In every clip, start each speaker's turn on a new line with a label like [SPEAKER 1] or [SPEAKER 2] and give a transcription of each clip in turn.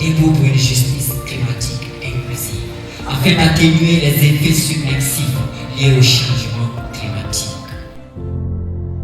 [SPEAKER 1] et pour une justice climatique inclusive, afin d'atténuer les effets submersifs liés au changement climatique.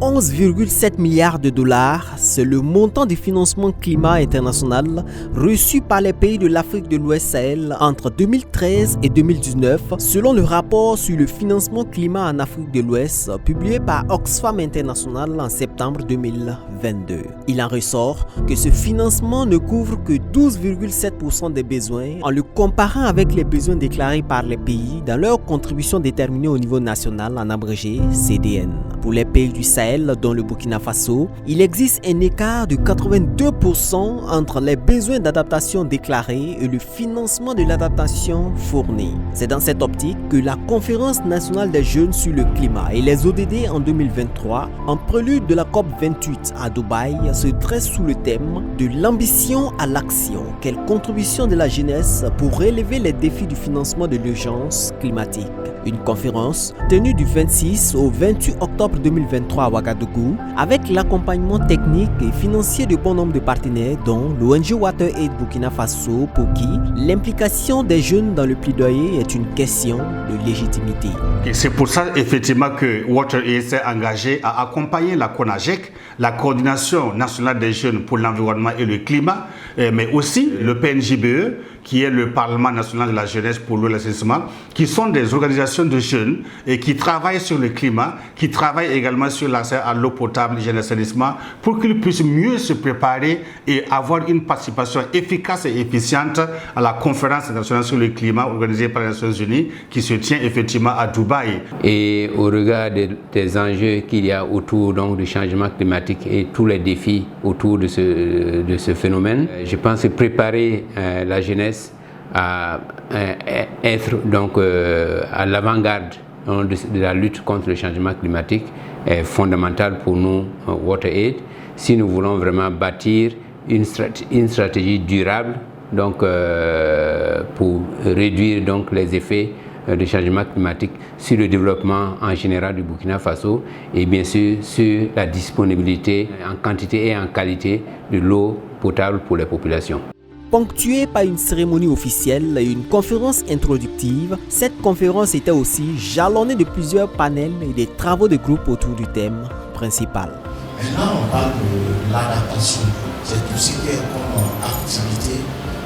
[SPEAKER 2] 11,7 milliards de dollars, c'est le montant du financement climat international reçu par les pays de l'Afrique de l'Ouest Sahel entre 2013 et 2019, selon le rapport sur le financement climat en Afrique de l'Ouest publié par Oxfam International en septembre 2022. Il en ressort que ce financement ne couvre que 12,7% des besoins en le comparant avec les besoins déclarés par les pays dans leur contribution déterminée au niveau national, en abrégé CDN. Pour les pays du Sahel, dont le Burkina Faso, il existe un écart de 82% entre les besoins d'adaptation déclarés et le financement de l'adaptation fourni. C'est dans cette optique que la Conférence nationale des jeunes sur le climat et les ODD en 2023, en prélude de la COP28 à Dubaï, se dresse sous le thème de l'ambition à l'action. Quelle contribution de la jeunesse pour relever les défis du financement de l'urgence climatique? Une conférence tenue du 26 au 28 octobre 2023 à Ouagadougou avec l'accompagnement technique et financier de bon nombre de partenaires dont l'ONG WaterAid Burkina Faso pour qui l'implication des jeunes dans le plaidoyer est une question de légitimité.
[SPEAKER 3] Et c'est pour ça effectivement que WaterAid s'est engagé à accompagner la CONAGEC, la Coordination nationale des jeunes pour l'environnement et le climat, mais aussi le PNJBE qui est le Parlement national de la jeunesse pour l'eau et l'assainissement, qui sont des organisations de jeunes et qui travaillent sur le climat, qui travaillent également sur l'accès à l'eau potable, l'hygiène et l'assainissement, pour qu'ils puissent mieux se préparer et avoir une participation efficace et efficiente à la conférence internationale sur le climat organisée par les Nations Unies, qui se tient effectivement à Dubaï.
[SPEAKER 4] Et au regard des enjeux qu'il y a autour donc, du changement climatique et tous les défis autour de ce phénomène, je pense que préparer la jeunesse à être donc à l'avant-garde de la lutte contre le changement climatique est fondamental pour nous, WaterAid, si nous voulons vraiment bâtir une stratégie durable donc, pour réduire donc, les effets du changement climatique sur le développement en général du Burkina Faso et bien sûr sur la disponibilité en quantité et en qualité de l'eau potable pour les populations.
[SPEAKER 2] Ponctuée par une cérémonie officielle et une conférence introductive, cette conférence était aussi jalonnée de plusieurs panels et des travaux de groupe autour du thème principal.
[SPEAKER 5] Maintenant, on parle de l'adaptation. C'est tout ce qui est comme activité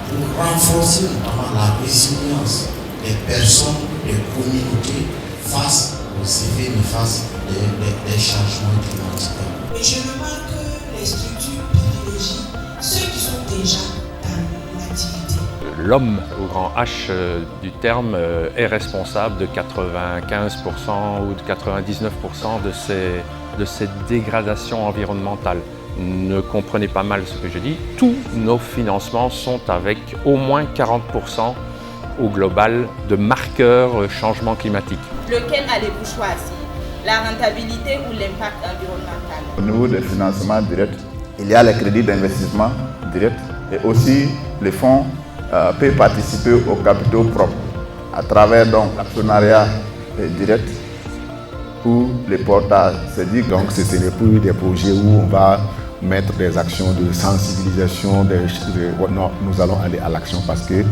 [SPEAKER 5] pour renforcer notamment la résilience des personnes, des communautés face aux effets néfastes des changements climatiques.
[SPEAKER 6] Mais je remarque que les structures privilégient ceux qui sont déjà dans l'activité.
[SPEAKER 7] L'homme, au grand H du terme, est responsable de 95% ou de 99% de ces dégradations environnementales. Ne comprenez pas mal ce que je dis, tous nos financements sont avec au moins 40% au global de marqueurs changement climatique.
[SPEAKER 8] Lequel allez-vous choisir? La rentabilité ou l'impact environnemental?
[SPEAKER 9] Au niveau des financements directs, il y a les crédits d'investissement directs et aussi les fonds peuvent participer aux capitaux propres à travers donc l'actionnariat direct ou les portages. C'est dit donc ce n'est plus des projets où on va mettre des actions de sensibilisation, non, nous allons aller à l'action parce que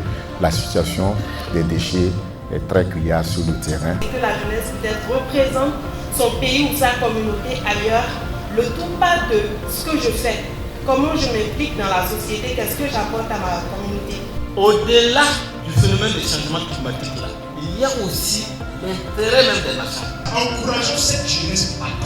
[SPEAKER 9] la situation des déchets est très criarde sur le terrain.
[SPEAKER 6] Que la jeunesse peut-être représente son pays ou sa communauté ailleurs, le tout pas de ce que je fais, comment je m'implique dans la société, qu'est-ce que j'apporte à ma communauté.
[SPEAKER 10] Au-delà du phénomène du changement climatique, là, il y a aussi l'intérêt même des nations.
[SPEAKER 5] Encourageons cette jeunesse active.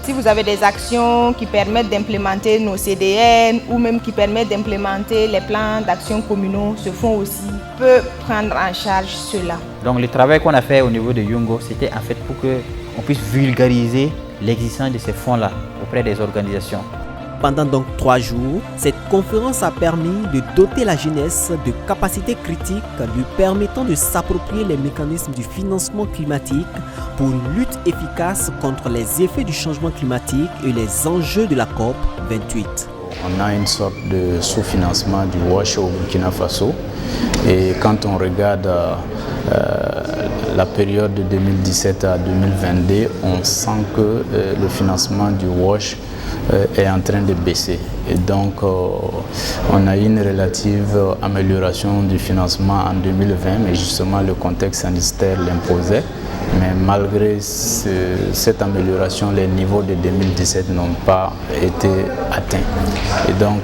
[SPEAKER 8] Si vous avez des actions qui permettent d'implémenter nos CDN ou même qui permettent d'implémenter les plans d'action communaux, ce fonds aussi peut prendre en charge cela.
[SPEAKER 11] Donc le travail qu'on a fait au niveau de Yungo, c'était en fait pour qu'on puisse vulgariser l'existence de ces fonds-là auprès des organisations.
[SPEAKER 2] Pendant donc 3 jours, cette conférence a permis de doter la jeunesse de capacités critiques lui permettant de s'approprier les mécanismes du financement climatique pour une lutte efficace contre les effets du changement climatique et les enjeux de la COP 28.
[SPEAKER 12] On a une sorte de sous-financement du WASH au Burkina Faso et quand on regarde la période de 2017 à 2022, on sent que le financement du WASH est en train de baisser. Et donc, on a eu une relative amélioration du financement en 2020, mais justement le contexte sanitaire l'imposait. Mais malgré cette amélioration, les niveaux de 2017 n'ont pas été atteints. Et donc,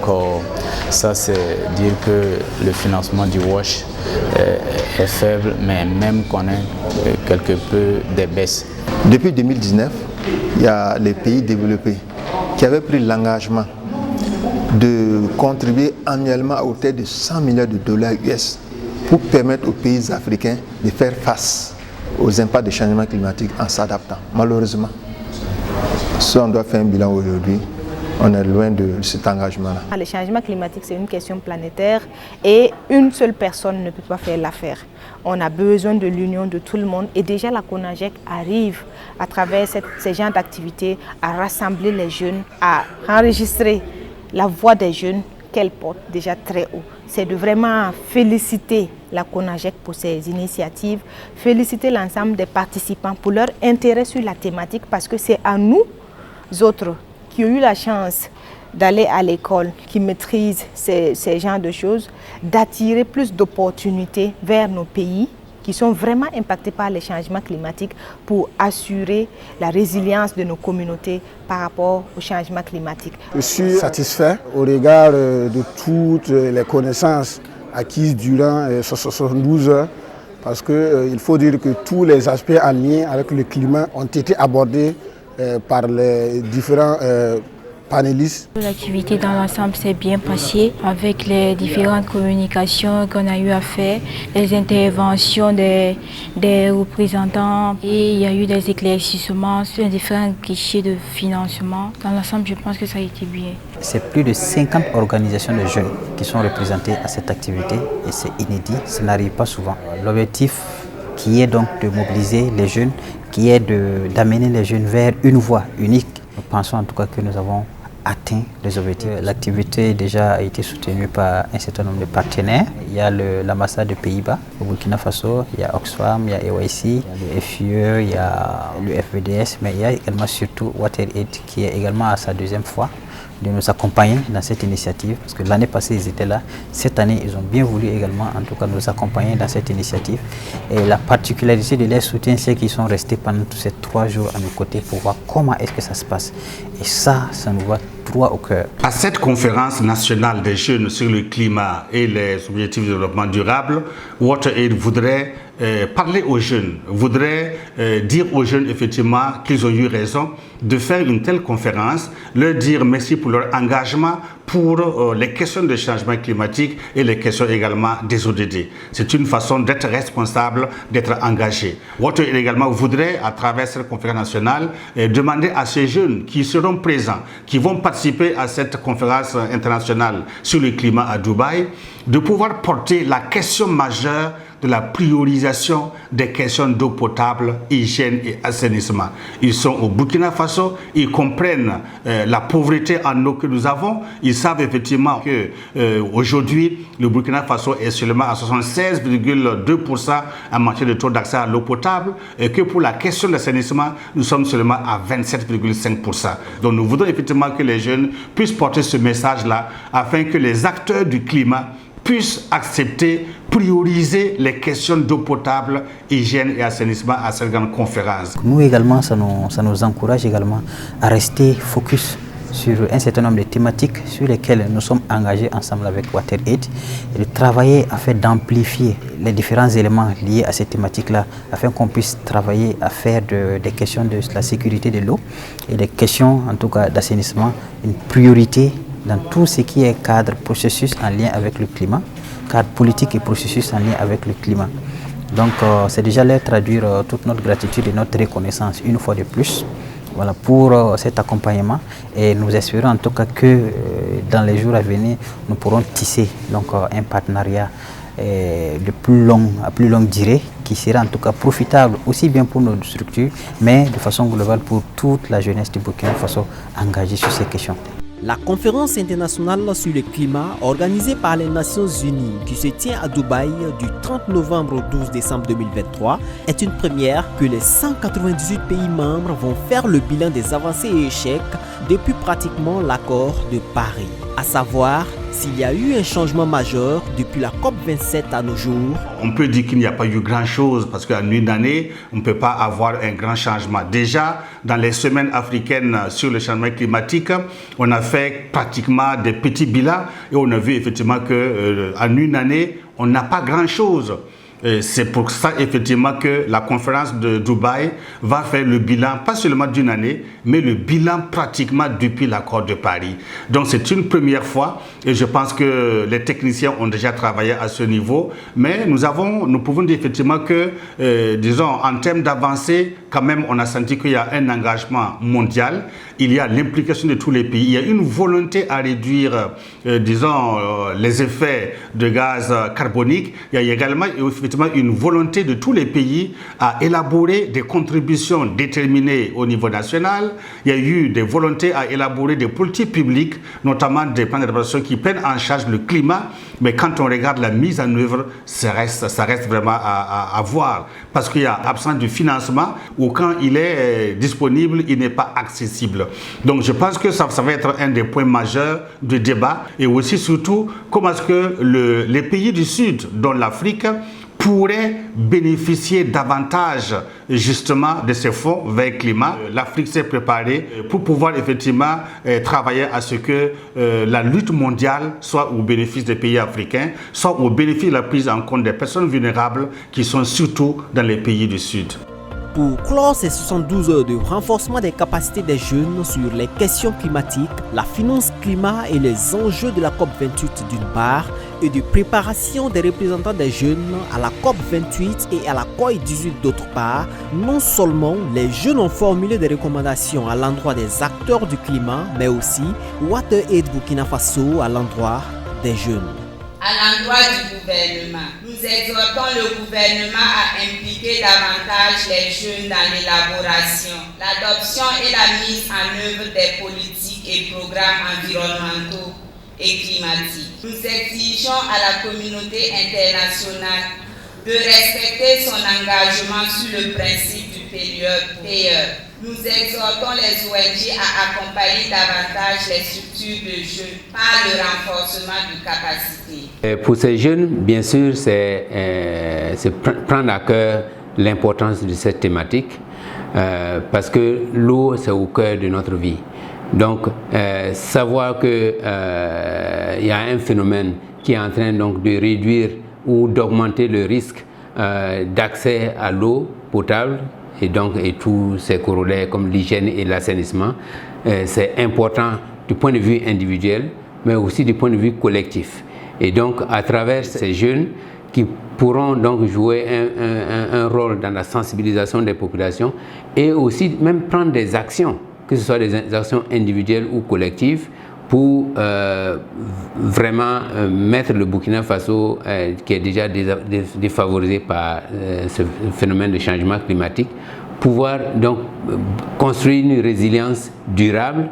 [SPEAKER 12] ça c'est dire que le financement du WASH est faible, mais même qu'on ait quelque peu des baisses.
[SPEAKER 13] Depuis 2019, il y a les pays développés qui avaient pris l'engagement de contribuer annuellement à hauteur de 100 milliards de dollars US pour permettre aux pays africains de faire face aux impacts des changements climatiques en s'adaptant. Malheureusement, si on doit faire un bilan aujourd'hui, on est loin de cet engagement-là.
[SPEAKER 8] Le changement climatique, c'est une question planétaire et une seule personne ne peut pas faire l'affaire. On a besoin de l'union de tout le monde et déjà la CONAGEC arrive à travers ces genres d'activités à rassembler les jeunes, à enregistrer la voix des jeunes qu'elle porte déjà très haut. C'est de vraiment féliciter la CONAGEC pour ces initiatives, féliciter l'ensemble des participants pour leur intérêt sur la thématique parce que c'est à nous autres qui ont eu la chance d'aller à l'école, qui maîtrisent ces genres de choses, d'attirer plus d'opportunités vers nos pays qui sont vraiment impactés par les changements climatiques pour assurer la résilience de nos communautés par rapport au changement climatique.
[SPEAKER 14] Je suis satisfait au regard de toutes les connaissances acquises durant ces 72 heures parce qu'il faut dire que tous les aspects en lien avec le climat ont été abordés par les différents panélistes.
[SPEAKER 15] L'activité dans l'ensemble s'est bien passée avec les différentes communications qu'on a eu à faire, les interventions des représentants et il y a eu des éclaircissements sur les différents guichets de financement. Dans l'ensemble, je pense que ça a été bien.
[SPEAKER 11] C'est plus de 50 organisations de jeunes qui sont représentées à cette activité et c'est inédit, ça n'arrive pas souvent. L'objectif qui est donc de mobiliser les jeunes, qui est d'amener les jeunes vers une voie unique. Nous pensons en tout cas que nous avons atteint les objectifs. L'activité déjà a été soutenue par un certain nombre de partenaires. Il y a l'ambassade des Pays-Bas au Burkina Faso, il y a Oxfam, il y a EYC, il y a le FIE, il y a le FVDS, mais il y a également surtout WaterAid qui est également à sa deuxième fois de nous accompagner dans cette initiative parce que l'année passée ils étaient là, cette année ils ont bien voulu également en tout cas nous accompagner dans cette initiative et la particularité de leur soutien c'est qu'ils sont restés pendant tous ces 3 jours à nos côtés pour voir comment est-ce que ça se passe et ça nous va droit au cœur.
[SPEAKER 3] À cette conférence nationale des jeunes sur le climat et les objectifs de développement durable, WaterAid voudrait parler aux jeunes, voudrait dire aux jeunes effectivement qu'ils ont eu raison de faire une telle conférence, leur dire merci pour leur engagement pour les questions de changement climatique et les questions également des ODD. C'est une façon d'être responsable, d'être engagé. WaterAid également voudrait, à travers cette conférence nationale, demander à ces jeunes qui seront présents, qui vont participer à cette conférence internationale sur le climat à Dubaï, de pouvoir porter la question majeure de la priorisation des questions d'eau potable, hygiène et assainissement. Ils sont au Burkina Faso, ils comprennent la pauvreté en eau que nous avons. Ils savent effectivement que aujourd'hui, le Burkina Faso est seulement à 76,2% en matière de taux d'accès à l'eau potable et que pour la question de l'assainissement, nous sommes seulement à 27,5%. Donc nous voudrons effectivement que les jeunes puissent porter ce message-là afin que les acteurs du climat puissent accepter, prioriser les questions d'eau potable, hygiène et assainissement à cette grande conférence.
[SPEAKER 11] Nous également, ça nous encourage également à rester focus sur un certain nombre de thématiques sur lesquelles nous sommes engagés ensemble avec WaterAid et de travailler afin d'amplifier les différents éléments liés à ces thématiques-là afin qu'on puisse travailler à faire des questions de la sécurité de l'eau et des questions en tout cas d'assainissement une priorité dans tout ce qui est cadre, processus en lien avec le climat, cadre politique et processus en lien avec le climat. Donc c'est déjà leur traduire toute notre gratitude et notre reconnaissance une fois de plus voilà, pour cet accompagnement et nous espérons en tout cas que dans les jours à venir nous pourrons tisser donc, un partenariat de à plus longue durée qui sera en tout cas profitable aussi bien pour nos structures mais de façon globale pour toute la jeunesse du Burkina Faso engagée sur ces questions.
[SPEAKER 2] La conférence internationale sur le climat organisée par les Nations Unies qui se tient à Dubaï du 30 novembre au 12 décembre 2023 est une première que les 198 pays membres vont faire le bilan des avancées et échecs depuis pratiquement l'accord de Paris. À savoir s'il y a eu un changement majeur depuis la COP27 à nos jours.
[SPEAKER 3] On peut dire qu'il n'y a pas eu grand-chose parce qu'en une année, on ne peut pas avoir un grand changement. Déjà, dans les semaines africaines sur le changement climatique, on a fait pratiquement des petits bilans et on a vu effectivement qu'en une année, on n'a pas grand-chose. C'est pour ça effectivement que la conférence de Dubaï va faire le bilan, pas seulement d'une année, mais le bilan pratiquement depuis l'accord de Paris. Donc c'est une première fois et je pense que les techniciens ont déjà travaillé à ce niveau, mais nous pouvons dire effectivement que, disons, en termes d'avancée, quand même, on a senti qu'il y a un engagement mondial, il y a l'implication de tous les pays, il y a une volonté à réduire, disons, les effets de gaz carboniques, il y a également une volonté de tous les pays à élaborer des contributions déterminées au niveau national. Il y a eu des volontés à élaborer des politiques publiques, notamment des plans d'adaptation qui prennent en charge le climat. Mais quand on regarde la mise en œuvre, ça reste vraiment à voir. Parce qu'il y a absence de financement ou quand il est disponible, il n'est pas accessible. Donc je pense que ça va être un des points majeurs du débat. Et aussi surtout, comment est-ce que les pays du Sud, dont l'Afrique, pourrait bénéficier davantage justement de ces fonds vers le climat. L'Afrique s'est préparée pour pouvoir effectivement travailler à ce que la lutte mondiale soit au bénéfice des pays africains, soit au bénéfice de la prise en compte des personnes vulnérables qui sont surtout dans les pays du Sud.
[SPEAKER 2] Pour clore ces 72 heures de renforcement des capacités des jeunes sur les questions climatiques, la finance climat et les enjeux de la COP28 d'une part et de préparation des représentants des jeunes à la COP28 et à la COP18 d'autre part, non seulement les jeunes ont formulé des recommandations à l'endroit des acteurs du climat, mais aussi WaterAid Burkina Faso à l'endroit des jeunes.
[SPEAKER 16] À l'endroit du gouvernement, nous exhortons le gouvernement à impliquer davantage les jeunes dans l'élaboration, l'adoption et la mise en œuvre des politiques et programmes environnementaux et climatiques. Nous exigeons à la communauté internationale de respecter son engagement sur le principe du payeur. Nous exhortons les ONG à accompagner davantage les structures de jeunes par le renforcement de capacités.
[SPEAKER 4] Pour ces jeunes, bien sûr, c'est prendre à cœur l'importance de cette thématique parce que l'eau, c'est au cœur de notre vie. Donc, savoir qu'il y a un phénomène qui est en train donc, de réduire ou d'augmenter le risque d'accès à l'eau potable, et tous ces corollaires comme l'hygiène et l'assainissement, c'est important du point de vue individuel, mais aussi du point de vue collectif. Et donc, à travers ces jeunes qui pourront donc jouer un rôle dans la sensibilisation des populations et aussi même prendre des actions, que ce soit des actions individuelles ou collectives, pour vraiment mettre le Burkina Faso, qui est déjà défavorisé par ce phénomène de changement climatique, pouvoir donc construire une résilience durable,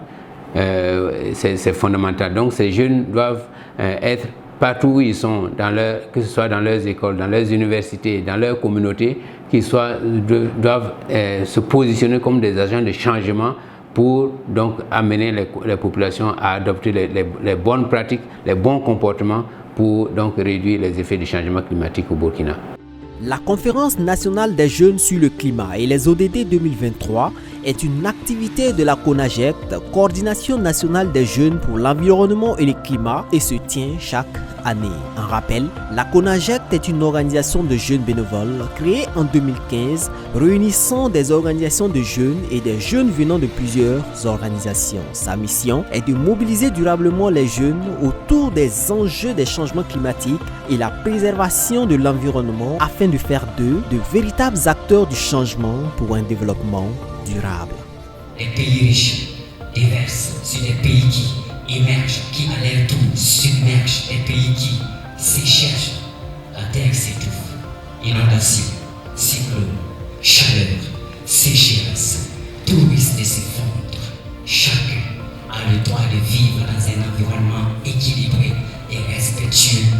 [SPEAKER 4] c'est fondamental. Donc ces jeunes doivent être partout où ils sont, que ce soit dans leurs écoles, dans leurs universités, dans leurs communautés, qu'ils doivent se positionner comme des agents de changement pour donc amener les populations à adopter les bonnes pratiques, les bons comportements pour donc réduire les effets du changement climatique au Burkina.
[SPEAKER 2] La Conférence nationale des jeunes sur le climat et les ODD 2023 est une activité de la CONAGEC, Coordination nationale des jeunes pour l'environnement et le climat, et se tient chaque année. En rappel, la CONAGEC est une organisation de jeunes bénévoles créée en 2015, réunissant des organisations de jeunes et des jeunes venant de plusieurs organisations. Sa mission est de mobiliser durablement les jeunes autour des enjeux des changements climatiques et la préservation de l'environnement afin de faire d'eux de véritables acteurs du changement pour un développement durable.
[SPEAKER 1] Les pays riches déversent sur des pays qui émergent, qui à leur tour submergent des pays qui s'écherchent. La terre s'étouffe. Inondations, cyclones, chaleur, sécheresse, tout risque de s'effondrer. Chacun a le droit de vivre Dieu